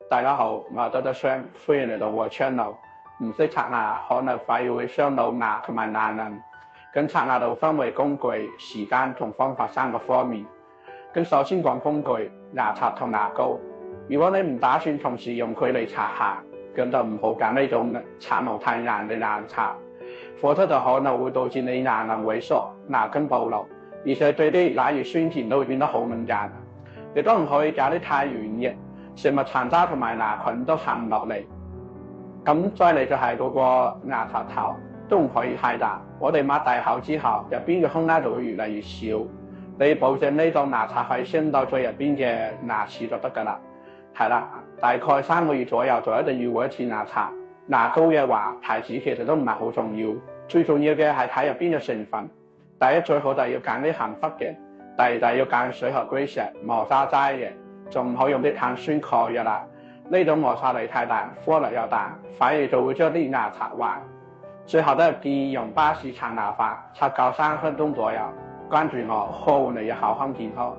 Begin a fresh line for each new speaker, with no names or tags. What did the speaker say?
大家好，我係多多雙，歡迎嚟到我 channel。唔識刷牙可能反而會傷到牙同埋牙齦。咁刷牙度分為工具、時間同方法3個方面。咁首先講工具，牙刷同牙膏。如果你唔打算同時用佢嚟刷牙，咁就唔好揀呢種刷毛太硬嘅牙刷，否則就可能會導致你牙齦萎縮、牙根暴露，而且對啲牙液酸甜都會變得好敏感。亦都唔可以揀啲太軟嘅，食物殘渣同埋牙菌都行唔落嚟。咁再嚟就係嗰個牙刷頭，都唔可以太大。我哋擘大口之後，入邊嘅空間就會越嚟越少。你保證呢種牙刷可以伸到最入邊嘅牙齒就得㗎啦。係啦，大概3個月左右就一定要換一次牙刷。牙膏嘅話，牌子其實都唔係好重要，最重要嘅係睇入邊嘅成分。第一，最好就係要揀啲含氟嘅；第二就係要揀水合歸石、磨砂齋嘅，就唔好用啲碳酸鈣嘅啦。呢種摩擦力太大，顆粒又大，反而就會將啲牙刷壞。最後都係建議用巴氏刷牙法，刷夠3分鐘左右。關注我，呵護你嘅口腔健康。